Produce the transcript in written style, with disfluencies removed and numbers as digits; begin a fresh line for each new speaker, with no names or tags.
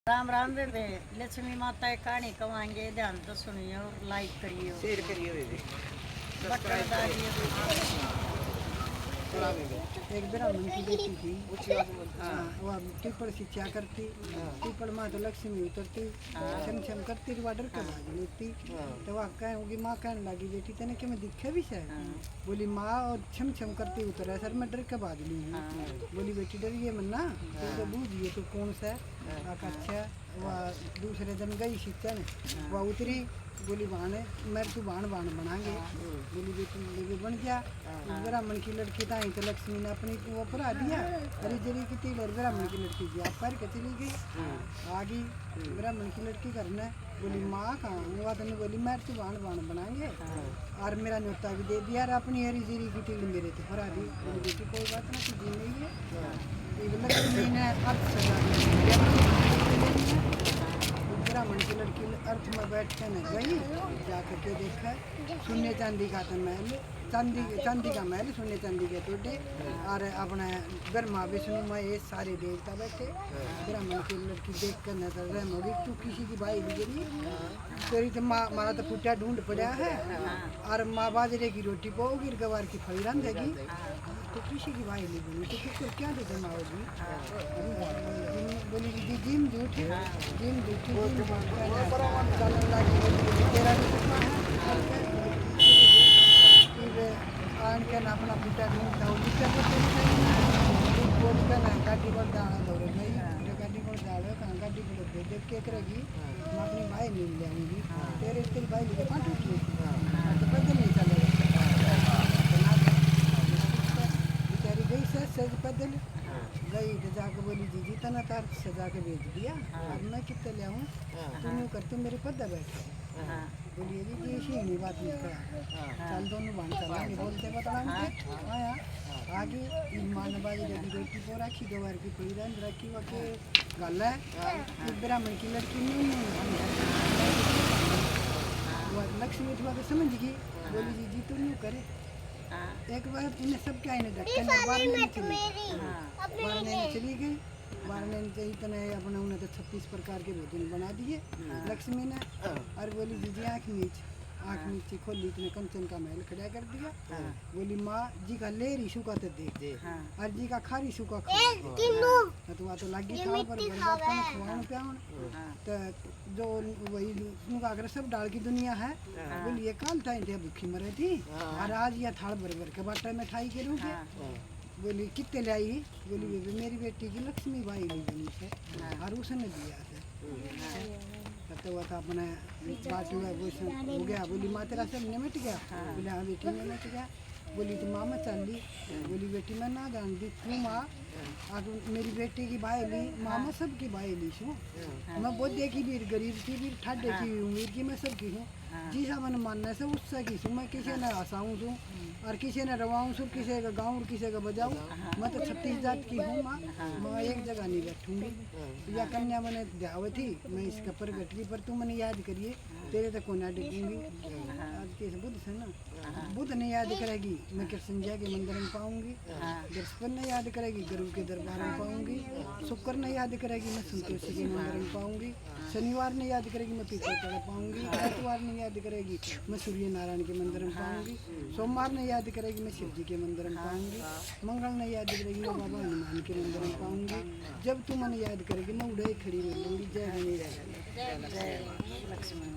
राम राम बेबे। लक्ष्मी माता की कहानी कवाएंगे, ध्यान तो सुनिए और लाइक करिए,
शेयर करिए बेबी,
बटन दाबिए।
एक ब्राह्मण की बेटी थी। वह टिप्पण शिक्षा करती, टिप्पण माँ तो लक्ष्मी उतरती, छम छम करती वाडर के भाग लेती। तो वह कहोगी, माँ कहने लगी, बेटी तेने क्या मैं दिखे भी शायद? बोली माँ, और छम छम करती उतरा सर मैं डर के भाग ली हूँ। बोली बेटी डरिए मन्ना, तू तो बूझिए तो कौन सा? अच्छा। वह दूसरे दिन गई शिक्षा में, वह उतरी, बोली बाण मैं तू बाण बाण बनाएंगे। बोली बेटी बेबी बन जा। ब्राह्मण की लड़की ताई तो लक्ष्मी ने अपनी वो पढ़ा दिया, हरी जरी की तील ब्राह्मण की लड़की जी आप पर के चली गई। आ गई ब्राह्मण की लड़की करना, बोली माँ कहाँ हुआ? तो बोली मैं तू बाण बाण बनाएंगे और मेरा न्योता भी दे दिया और अपनी हरी जरी की तील मेरे तो पढ़ा दी। बोली बेटी कोई बात ना, तू जी नहीं है। लक्ष्मी ने अर्थ सजा ब्राह्मण की लड़की अर्थ में बैठ के न गई, जाकर के देखा सोने चांदी का तो महल, चांदी का महल सोने चांदी के टूटे और अपने ब्रह्मा विष्णु में ये सारे देवता बैठे। ब्राह्मण की लड़की देख कर नजर रह होगी, तू किसी की भाई गिरी तेरी तो माँ मारा तो फुटिया ढूंढ पड़ा है और माँ बाजरे की रोटी पाओगी, गवार की फली रंधेगी, तो किसी की भाई नहीं बनी तो किसको क्या दे जमाओगी? बोली दीदी जिम झूठ जिम झूठी तेरा भी कितना है फिर आन के ना अपना पिता ढूंढता हूँ बोल कर ना गाड़ी पर दाड़ा दौड़े गई, गाड़ी पर दाड़ो कहाँ गाड़ी पर दे देख के करेगी, मैं अपनी भाई मिल जाऊँगी तेरे तेरी भाई लेके कहाँ टूट रही तो पैदल नहीं चलेगा बेचारी गई सज पैदल गई तो जाके बोली दीदी तना तार सजा के भेज दिया अब मैं कितने ले आऊँ, तुम कर तुम मेरे पद बैठे। बोलिए दीदी ऐसी नहीं बात नहीं करा, चल दोनों बांध चलेंगे बोलते बताएंगे। आया आगे मानबाजी लगी बेटी को रखी गवार की कोई रंग रखी वो के गल है ब्राह्मण की लड़की लक्ष्मी थोड़ा तो समझ गई, बोली दीदी तू यूँ करे एक बार इन्हें सब क्या इन्हें ढक्कन बारने चली गई। बारने चाहिए इतने अपने उन्हें तो 36 प्रकार के भोजन बना दिए लक्ष्मी ने और बोली दीदी आँख नीचे खोली, इतने कंचन का महल खड़ा कर दिया। बोली माँ जी का ले रिशु का तो दे और जी का खा रिशु का खा तो वह तो लगी खा पर तो जो वही उनका अगर सब डाल की दुनिया है। बोली ये काल था इंडिया भूखी मरे थी और आज यह थाल भर के बाटा में ठाई के रूपे। बोली कितने लाई? बोली बेबी मेरी बेटी की लक्ष्मी बाई ली बनी से और उसने दिया है तो वह था अपने बात हो गया। बोली माँ तेरा सब निमट गया? बोले हाँ बेटी निमट गया। बोली तो माँ मैं चल ली। बोली बेटी मैं ना जान दी तू माँ और मेरी बेटी की भाई ली माँ मैं सबकी भाई ली छूँ, मैं बहुत देखी भी गरीब की भी ठाडे की उम्मीद की मैं सबकी हूँ जी सा मैंने मानने से उससे की छूँ, मैं किसी ने हंसाऊँ छूँ और किसी ने रवाऊँ छूँ, किसी का गाँव और किसी का बजाऊँ। मैं तो 36 जात की हूँ माँ, मैं एक जगह नहीं बैठूँगी। या कन्या मैंने ध्याव थी मैं इसका प्रगट की पर तू मैंने याद करिए तेरे तक कोना डिगूंगी। आज के बुद्ध से ना बुद्ध ने याद करेगी मैं कृष्ण के मंदिर में पाऊंगी, बृहस्पति ने याद करेगी गुरु के दरबार में पाऊंगी, शुक्र ने याद करेगी मैं संतोषी के मंदिर में पाऊंगी, शनिवार ने याद करेगी मैं पीछे पाऊंगी, आतवार ने याद करेगी मैं सूर्य नारायण के मंदिर में पाऊंगी, सोमवार ने याद करेगी मैं शिव जी के मंदिर में पाऊंगी, मंगल ने याद करेगी मैं बाबा हनुमान के मंदिर में पाऊंगी। जब तू मैंने याद करेगी मैं उड़े खड़ी मिलूंगी। जय हनुमान।
जय लक्ष्मण।